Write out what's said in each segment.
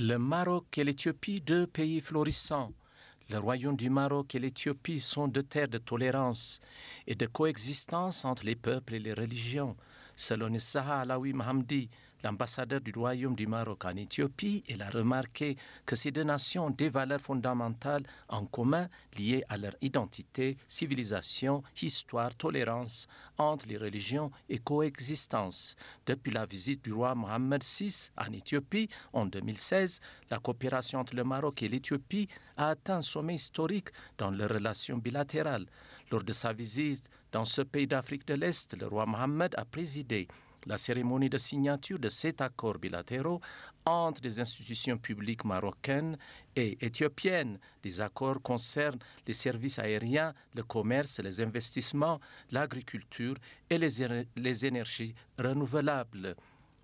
Le Maroc et l'Éthiopie, deux pays florissants. Le royaume du Maroc et l'Éthiopie sont deux terres de tolérance et de coexistence entre les peuples et les religions. Selon Issaha Alaoui Mahamdi, l'ambassadeur du royaume du Maroc en Éthiopie, il a remarqué que ces deux nations ont des valeurs fondamentales en commun liées à leur identité, civilisation, histoire, tolérance entre les religions et coexistence. Depuis la visite du roi Mohammed VI en Éthiopie en 2016, la coopération entre le Maroc et l'Éthiopie a atteint un sommet historique dans leurs relations bilatérales. Lors de sa visite dans ce pays d'Afrique de l'Est, le roi Mohammed a présidé la cérémonie de signature de 7 accords bilatéraux entre les institutions publiques marocaines et éthiopiennes. Les accords concernent les services aériens, le commerce, les investissements, l'agriculture et les énergies renouvelables.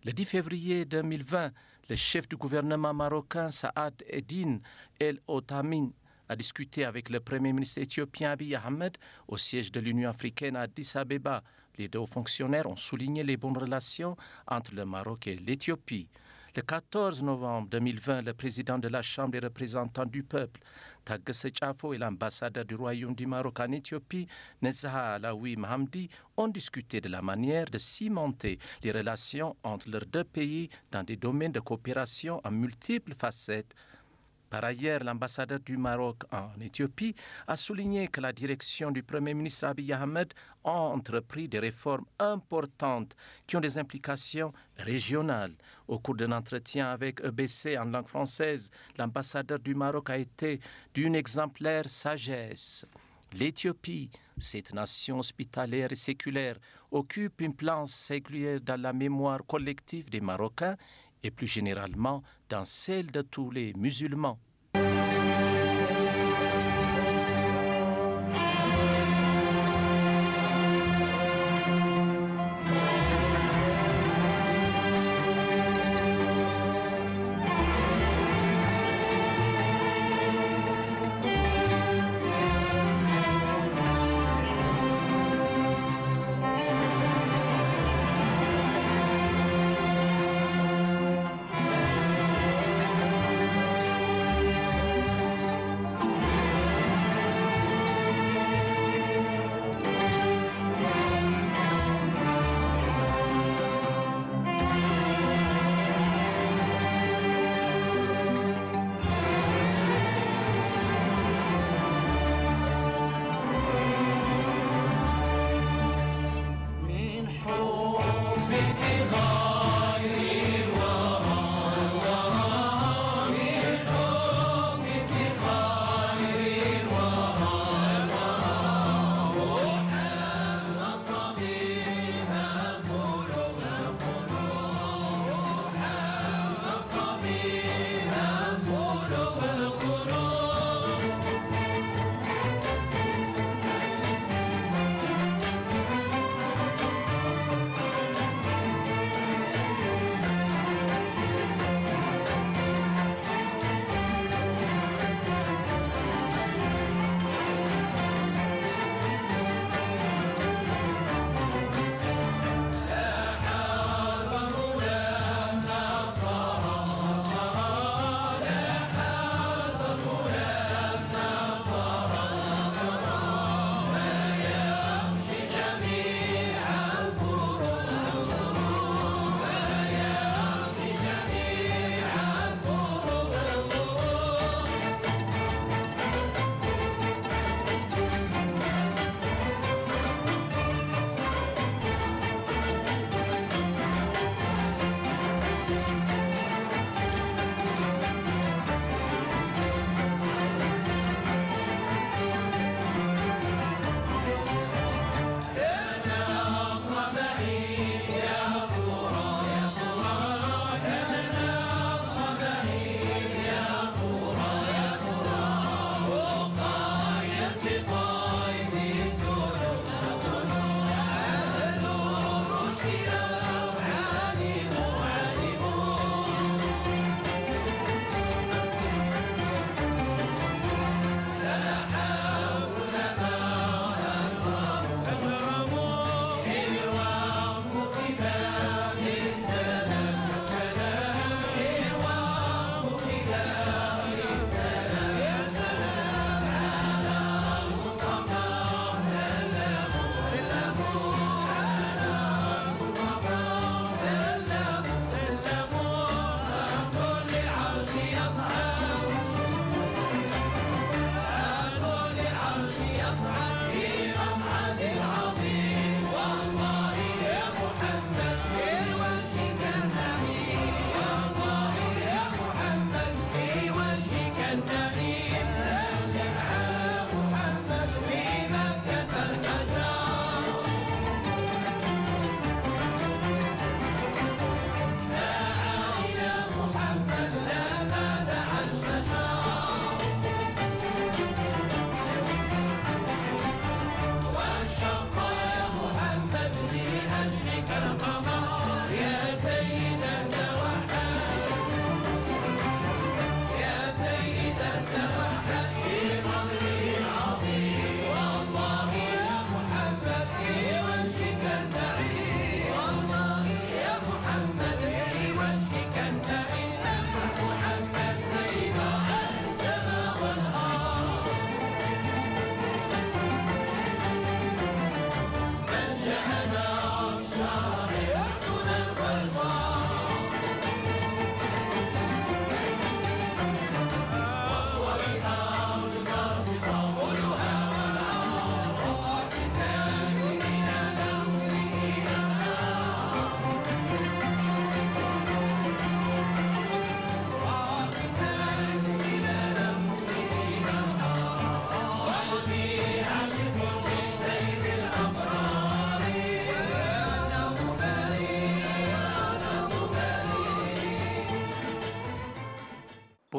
Le 10 février 2020, le chef du gouvernement marocain Saad Eddine El Othami a discuté avec le Premier ministre éthiopien Abiy Ahmed au siège de l'Union africaine à Addis Abeba. Les deux hauts fonctionnaires ont souligné les bonnes relations entre le Maroc et l'Éthiopie. Le 14 novembre 2020, le président de la Chambre des représentants du peuple, Taggese Tchafo, et l'ambassadeur du Royaume du Maroc en Éthiopie, Nezaha Alaoui Mahamdi, ont discuté de la manière de cimenter les relations entre leurs deux pays dans des domaines de coopération à multiples facettes. Par ailleurs, l'ambassadeur du Maroc en Éthiopie a souligné que la direction du Premier ministre Abiy Ahmed a entrepris des réformes importantes qui ont des implications régionales. Au cours d'un entretien avec EBC en langue française, l'ambassadeur du Maroc a été d'une exemplaire sagesse. L'Éthiopie, cette nation hospitalière et séculaire, occupe une place singulière dans la mémoire collective des Marocains et plus généralement dans celle de tous les musulmans.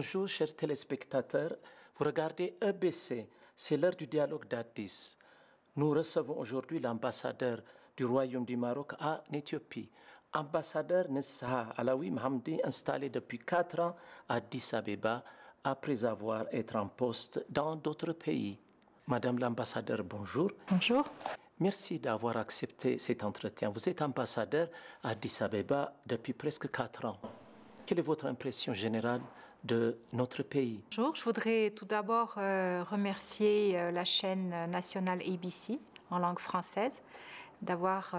Bonjour chers téléspectateurs, vous regardez EBC, c'est l'heure du dialogue d'Addis. Nous recevons aujourd'hui l'ambassadeur du Royaume du Maroc en Éthiopie, ambassadeur Nessaha Alaoui Mohamdi, installé depuis 4 ans à Addis Abeba, après avoir été en poste dans d'autres pays. Madame l'ambassadeur, bonjour. Bonjour. Merci d'avoir accepté cet entretien. Vous êtes ambassadeur à Addis Abeba depuis presque 4 ans. Quelle est votre impression générale de notre pays? Bonjour, je voudrais tout d'abord remercier la chaîne nationale ABC en langue française d'avoir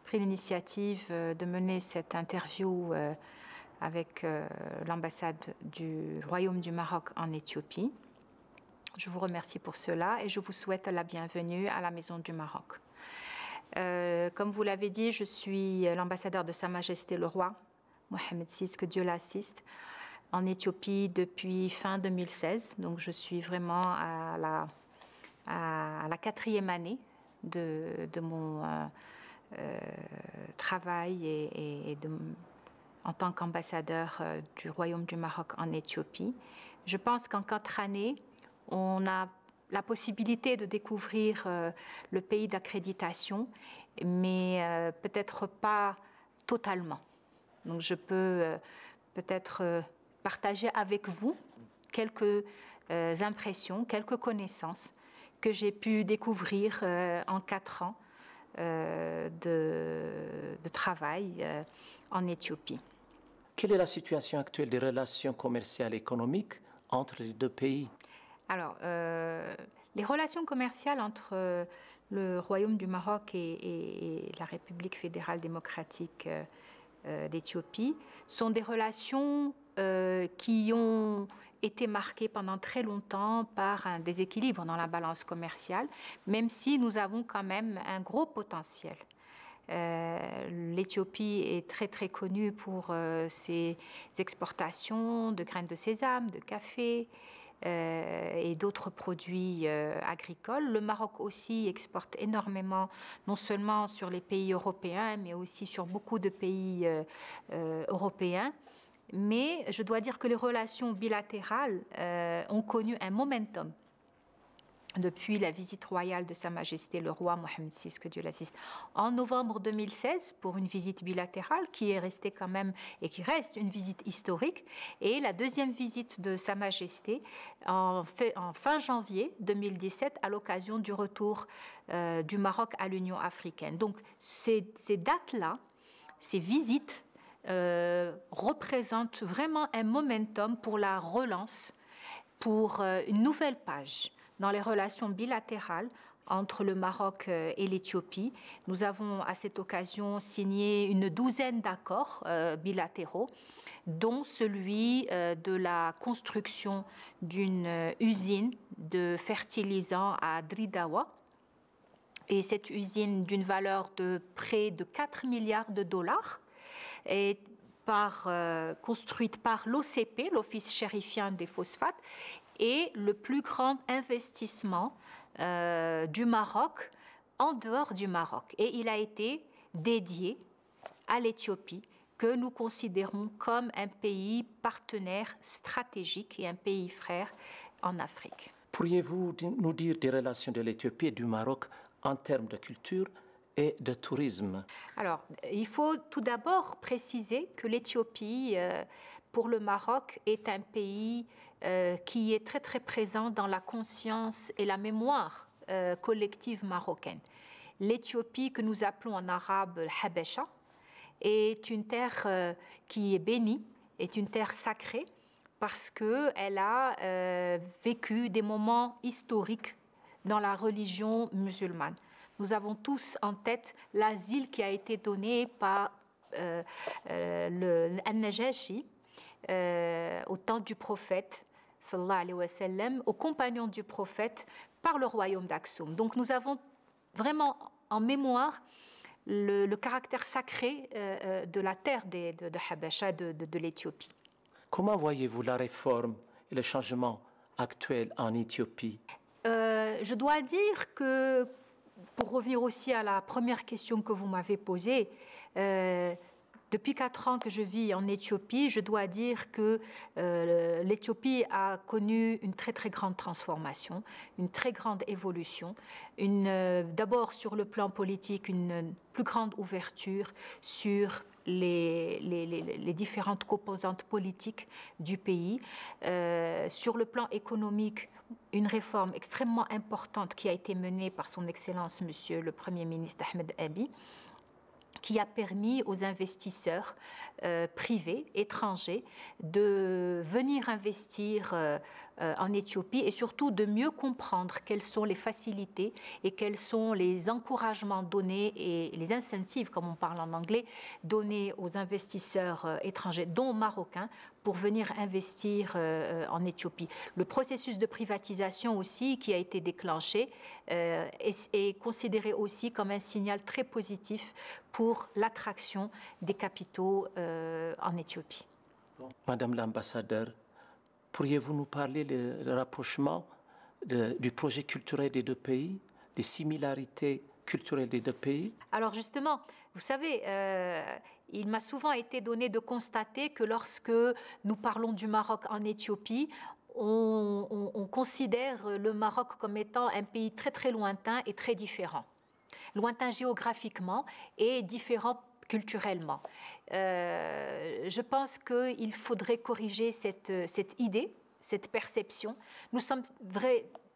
pris l'initiative de mener cette interview avec l'ambassade du Royaume du Maroc en Éthiopie. Je vous remercie pour cela et je vous souhaite la bienvenue à la Maison du Maroc. Comme vous l'avez dit, je suis l'ambassadeur de Sa Majesté le Roi Mohamed VI, que Dieu l'assiste, en Éthiopie depuis fin 2016. Donc je suis vraiment à la 4e année de mon travail en tant qu'ambassadeur du Royaume du Maroc en Éthiopie. Je pense qu'en 4 années, on a la possibilité de découvrir le pays d'accréditation, mais peut-être pas totalement. Donc je peux peut-être partager avec vous quelques impressions, quelques connaissances que j'ai pu découvrir en 4 ans de travail en Éthiopie. Quelle est la situation actuelle des relations commerciales et économiques entre les deux pays? Alors, les relations commerciales entre le Royaume du Maroc et la République fédérale démocratique d'Éthiopie sont des relations qui ont été marquées pendant très longtemps par un déséquilibre dans la balance commerciale, même si nous avons quand même un gros potentiel. L'Éthiopie est très très connue pour ses exportations de graines de sésame, de café et d'autres produits agricoles. Le Maroc aussi exporte énormément, non seulement sur les pays européens, mais aussi sur beaucoup de pays européens. Mais je dois dire que les relations bilatérales ont connu un momentum depuis la visite royale de Sa Majesté le Roi Mohamed VI, que Dieu l'assiste, en novembre 2016 pour une visite bilatérale qui est restée quand même et qui reste une visite historique, et la deuxième visite de Sa Majesté en fin janvier 2017 à l'occasion du retour du Maroc à l'Union africaine. Donc ces dates-là, ces visites représentent vraiment un momentum pour la relance, pour une nouvelle page dans les relations bilatérales entre le Maroc et l'Éthiopie. Nous avons à cette occasion signé une 12aine d'accords bilatéraux, dont celui de la construction d'une usine de fertilisants à Dridawa. Et cette usine d'une valeur de près de 4 milliards de dollars est construite par l'OCP, l'Office chérifien des phosphates, et le plus grand investissement du Maroc en dehors du Maroc. Et il a été dédié à l'Éthiopie, que nous considérons comme un pays partenaire stratégique et un pays frère en Afrique. Pourriez-vous nous dire des relations de l'Éthiopie et du Maroc en termes de culture et de tourisme? Alors, il faut tout d'abord préciser que l'Éthiopie, pour le Maroc, est un pays qui est très très présent dans la conscience et la mémoire collective marocaine. L'Éthiopie, que nous appelons en arabe le Habesha, est une terre qui est bénie, est une terre sacrée, parce qu'elle a vécu des moments historiques dans la religion musulmane. Nous avons tous en tête l'asile qui a été donné par le An-Najashi au temps du prophète, sallallahu alayhi wa sallam, aux compagnons du prophète par le royaume d'Aksum. Donc nous avons vraiment en mémoire le caractère sacré de la terre de Habesha, de l'Éthiopie. Comment voyez-vous la réforme et le changement actuel en Éthiopie? Je dois dire que, pour revenir aussi à la première question que vous m'avez posée, Depuis 4 ans que je vis en Éthiopie, je dois dire que l'Éthiopie a connu une très très grande transformation, une très grande évolution. D'abord sur le plan politique, une plus grande ouverture sur les différentes composantes politiques du pays. Sur le plan économique, une réforme extrêmement importante qui a été menée par son Excellence, Monsieur le Premier ministre Ahmed Abiy, qui a permis aux investisseurs privés, étrangers, de venir investir en Éthiopie et surtout de mieux comprendre quelles sont les facilités et quels sont les encouragements donnés et les incentives, comme on parle en anglais, donnés aux investisseurs étrangers, dont marocains, pour venir investir en Éthiopie. Le processus de privatisation aussi qui a été déclenché est considéré aussi comme un signal très positif pour l'attraction des capitaux en Éthiopie. Madame l'ambassadeur, pourriez-vous nous parler le rapprochement du projet culturel des deux pays, des similarités culturelles des deux pays? Alors justement, vous savez, il m'a souvent été donné de constater que lorsque nous parlons du Maroc en Éthiopie, on considère le Maroc comme étant un pays très très lointain et très différent. Lointain géographiquement et différent culturellement. Je pense qu'il faudrait corriger cette idée, cette perception. Nous sommes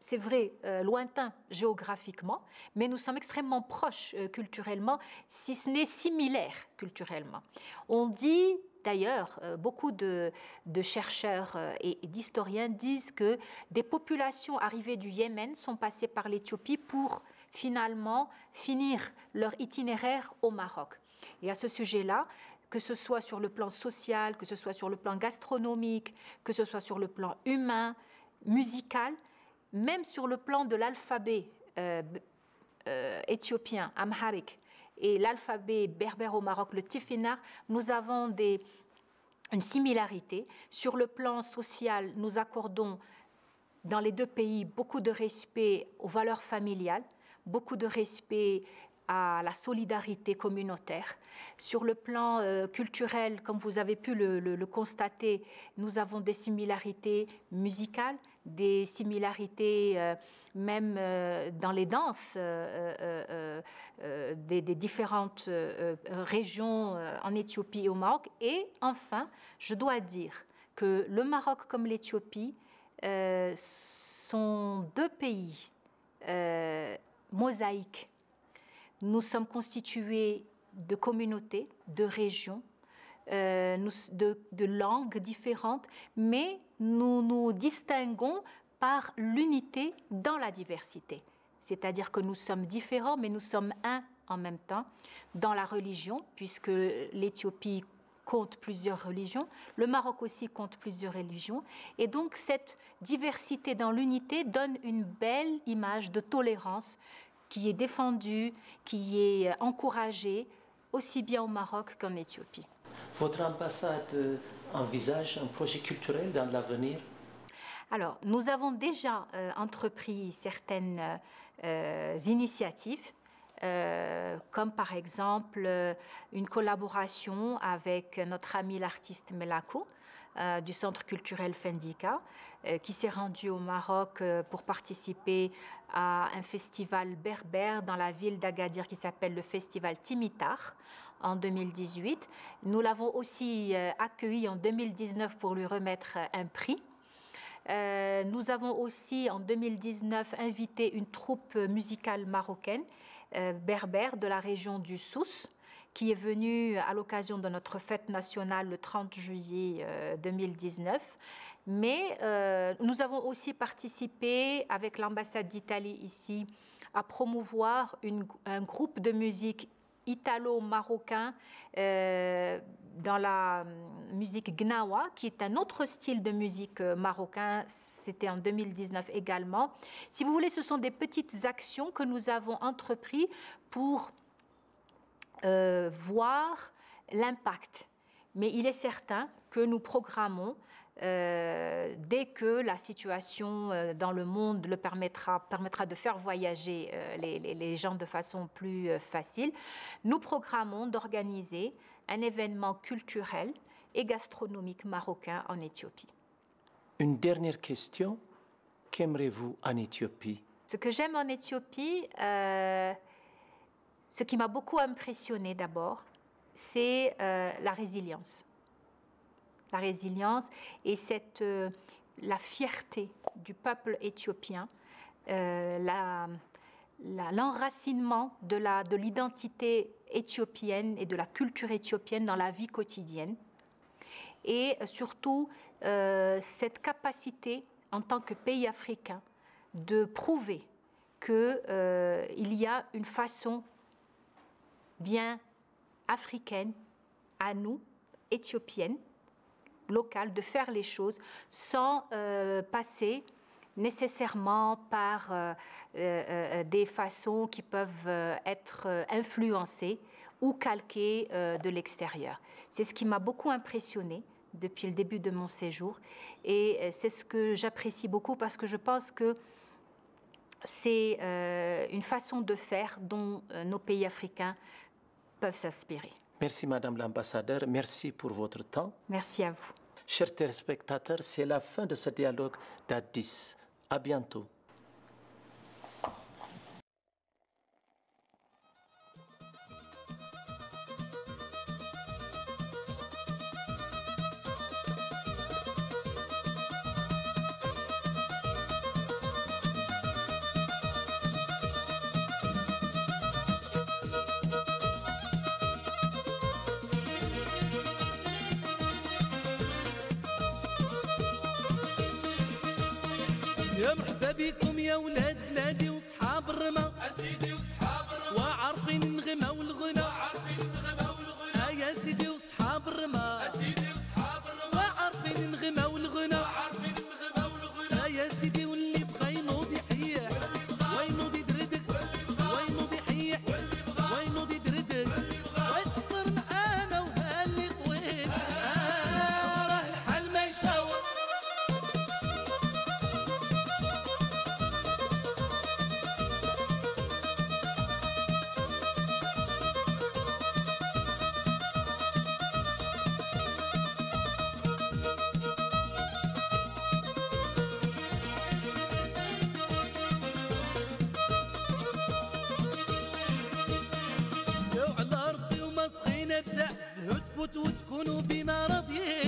c'est vrai, lointains géographiquement, mais nous sommes extrêmement proches culturellement, si ce n'est similaires culturellement. On dit d'ailleurs, beaucoup de chercheurs et d'historiens disent que des populations arrivées du Yémen sont passées par l'Éthiopie pour finalement finir leur itinéraire au Maroc. Et à ce sujet-là, que ce soit sur le plan social, que ce soit sur le plan gastronomique, que ce soit sur le plan humain, musical, même sur le plan de l'alphabet éthiopien, amharique, et l'alphabet berbère au Maroc, le tifinagh, nous avons une similarité. Sur le plan social, nous accordons dans les deux pays beaucoup de respect aux valeurs familiales, beaucoup de respect à la solidarité communautaire. Sur le plan culturel, comme vous avez pu le constater, nous avons des similarités musicales, des similarités même dans les danses des différentes régions en Éthiopie et au Maroc. Et enfin, je dois dire que le Maroc comme l'Éthiopie sont deux pays mosaïques. Nous sommes constitués de communautés, de régions, de langues différentes, mais nous nous distinguons par l'unité dans la diversité. C'est-à-dire que nous sommes différents, mais nous sommes un en même temps dans la religion, puisque l'Éthiopie compte plusieurs religions, le Maroc aussi compte plusieurs religions, et donc cette diversité dans l'unité donne une belle image de tolérance qui est défendue, qui est encouragée, aussi bien au Maroc qu'en Éthiopie. Votre ambassade envisage un projet culturel dans l'avenir? Alors, nous avons déjà entrepris certaines initiatives, comme par exemple une collaboration avec notre ami l'artiste Melako du Centre culturel Fendika, qui s'est rendu au Maroc pour participer à un festival berbère dans la ville d'Agadir qui s'appelle le festival Timitar en 2018. Nous l'avons aussi accueilli en 2019 pour lui remettre un prix. Nous avons aussi en 2019 invité une troupe musicale marocaine berbère de la région du Souss qui est venue à l'occasion de notre fête nationale le 30 juillet 2019. Mais nous avons aussi participé avec l'ambassade d'Italie ici à promouvoir un groupe de musique italo-marocain dans la musique gnawa, qui est un autre style de musique marocain. C'était en 2019 également. Si vous voulez, ce sont des petites actions que nous avons entreprises pour voir l'impact. Mais il est certain que nous programmons, dès que la situation dans le monde le permettra de faire voyager les gens de façon plus facile, nous programmons d'organiser un événement culturel et gastronomique marocain en Éthiopie. Une dernière question. Qu'aimerez-vous en Éthiopie? Ce que j'aime en Éthiopie, ce qui m'a beaucoup impressionné d'abord, c'est la résilience. La résilience et la fierté du peuple éthiopien, l'enracinement de l'identité éthiopienne et de la culture éthiopienne dans la vie quotidienne. Et surtout, cette capacité en tant que pays africain de prouver qu'il y a une façon bien africaine à nous, éthiopienne, locale, de faire les choses sans passer nécessairement par des façons qui peuvent être influencées ou calquées de l'extérieur. C'est ce qui m'a beaucoup impressionnée depuis le début de mon séjour et c'est ce que j'apprécie beaucoup parce que je pense que c'est une façon de faire dont nos pays africains peuvent s'inspirer. Merci Madame l'ambassadeur, merci pour votre temps. Merci à vous. Chers téléspectateurs, c'est la fin de ce dialogue d'Addis. À bientôt. يا مرحبا بكم يا ولاد بلادي وصحاب الرما اسيدي وصحاب الرما وعارفين النغمه والغنى وعارفين النغمه والغنى يا سيدي وصحاب الرما اسيدي وصحاب الرما وعارفين النغمه والغنى وعارفين النغمه والغنى يا سيدي واللي بغى ينوض يحيح وينوض يدردك وينوض يحيح وينوض يدردك ويقصر معانا وهاللي طويل راه الحال ما يشاور. وتكونوا بينا راضيين